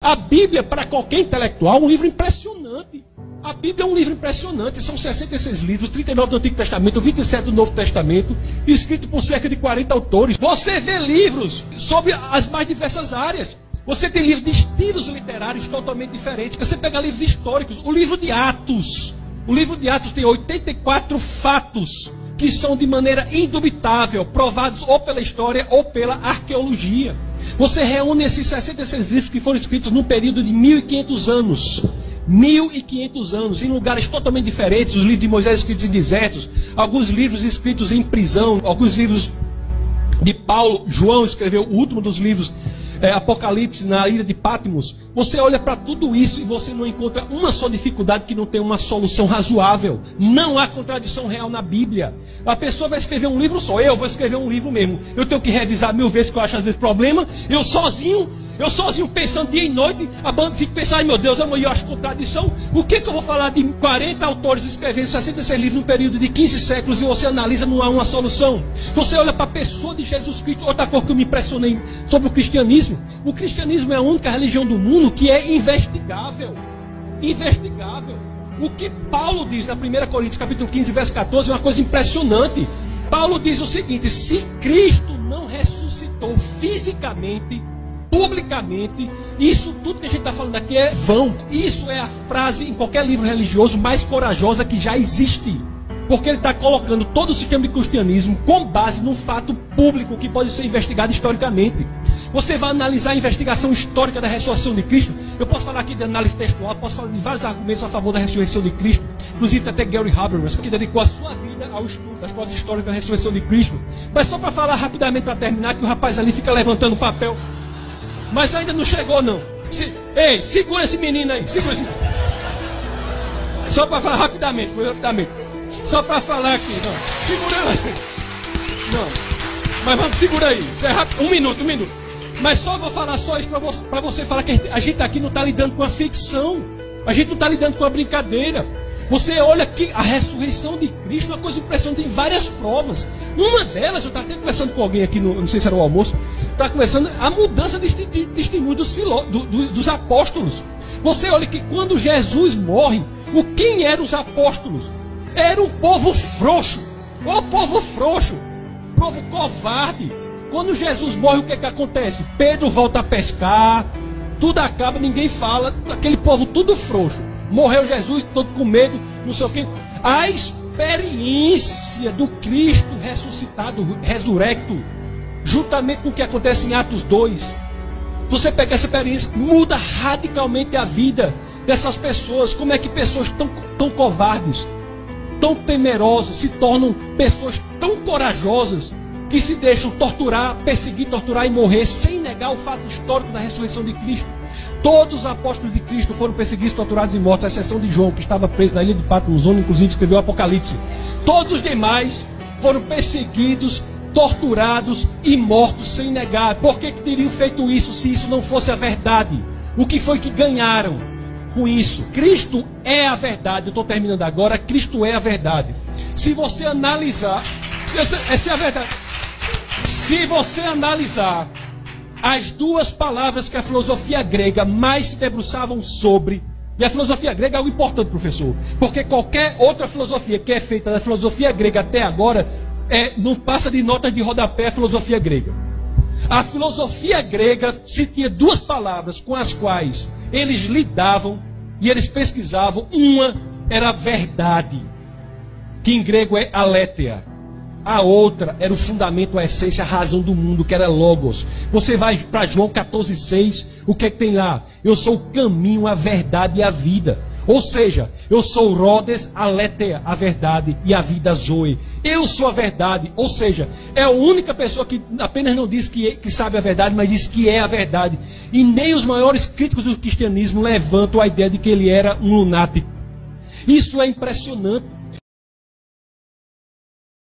A Bíblia, para qualquer intelectual, é um livro impressionante. A Bíblia é um livro impressionante. São 66 livros, 39 do Antigo Testamento, 27 do Novo Testamento, escrito por cerca de 40 autores. Você vê livros sobre as mais diversas áreas. Você tem livros de estilos literários totalmente diferentes. Você pega livros históricos. O livro de Atos. O livro de Atos tem 84 fatos que são de maneira indubitável provados ou pela história ou pela arqueologia. Você reúne esses 66 livros que foram escritos num período de 1500 anos. 1500 anos, em lugares totalmente diferentes. Os livros de Moisés escritos em desertos, alguns livros escritos em prisão, alguns livros de Paulo. João escreveu o último dos livros, Apocalipse, na ilha de Patmos. Você olha para tudo isso e você não encontra uma só dificuldade que não tem uma solução razoável. Não há contradição real na Bíblia. A pessoa vai escrever um livro só. Eu vou escrever um livro mesmo. Eu tenho que revisar 1000 vezes, que eu acho às vezes problema. Eu sozinho pensando dia e noite, a banda fica pensando, ai meu Deus, eu acho contradição. O que eu vou falar de 40 autores escrevendo 66 livros num período de 15 séculos e você analisa, não há uma solução? Você olha para a pessoa de Jesus Cristo. Outra coisa que eu me impressionei sobre o cristianismo é a única religião do mundo que é investigável. Investigável. O que Paulo diz na 1 Coríntios capítulo 15, verso 14, é uma coisa impressionante. Paulo diz o seguinte: se Cristo não ressuscitou fisicamente, publicamente, isso tudo que a gente está falando aqui é vão. Isso é a frase em qualquer livro religioso mais corajosa que já existe. Porque ele está colocando todo o sistema de cristianismo com base num fato público que pode ser investigado historicamente. Você vai analisar a investigação histórica da ressurreição de Cristo. Eu posso falar aqui de análise textual, posso falar de vários argumentos a favor da ressurreição de Cristo. Inclusive até Gary Habermas, que dedicou a sua vida ao estudo das provas históricas da ressurreição de Cristo. Mas só para falar rapidamente, para terminar, que o rapaz ali fica levantando o papel. Mas ainda não chegou não. Ei, segura esse menino aí. Segura esse... Só para falar rapidamente. Só para falar aqui. Não. Segura aí. Não. Mas vamos, segura aí. Isso é rápido. Um minuto. Mas só vou falar só isso para você falar que a gente aqui não está lidando com a ficção. A gente não está lidando com a brincadeira. Você olha que a ressurreição de Cristo é uma coisa impressionante, tem várias provas. Uma delas, eu estava até conversando com alguém aqui, não sei se era o almoço, estava conversando a mudança de testemunho dos apóstolos. Você olha que quando Jesus morre, quem eram os apóstolos? Era um povo frouxo. O povo frouxo, povo covarde. Quando Jesus morre, o que acontece? Pedro volta a pescar, tudo acaba, ninguém fala, aquele povo tudo frouxo. Morreu Jesus, todo com medo, não sei o quê. A experiência do Cristo ressuscitado, ressurrecto, juntamente com o que acontece em Atos 2, você pega essa experiência, muda radicalmente a vida dessas pessoas. Como é que pessoas tão covardes, tão temerosas, se tornam pessoas tão corajosas, que se deixam torturar, perseguir, torturar e morrer, sem negar o fato histórico da ressurreição de Cristo. Todos os apóstolos de Cristo foram perseguidos, torturados e mortos, à exceção de João, que estava preso na ilha de Patmos, onde inclusive escreveu o Apocalipse. Todos os demais foram perseguidos, torturados e mortos sem negar. Por que teriam feito isso se isso não fosse a verdade? O que foi que ganharam com isso? Cristo é a verdade. Eu estou terminando agora. Cristo é a verdade. Se você analisar, essa é a verdade. Se você analisar as duas palavras que a filosofia grega mais se debruçavam sobre, e a filosofia grega é algo importante, professor, porque qualquer outra filosofia que é feita da filosofia grega até agora não passa de notas de rodapé a filosofia grega. A filosofia grega se tinha duas palavras com as quais eles lidavam e eles pesquisavam. Uma era a verdade, que em grego é aletheia. A outra era o fundamento, a essência, a razão do mundo, que era logos. Você vai para João 14,6, o que é que tem lá? Eu sou o caminho, a verdade e a vida. Ou seja, eu sou Rhodes, aletheia, a verdade, e a vida, zoe. Eu sou a verdade. Ou seja, é a única pessoa que apenas não diz que sabe a verdade, mas diz que é a verdade. E nem os maiores críticos do cristianismo levantam a ideia de que ele era um lunático. Isso é impressionante.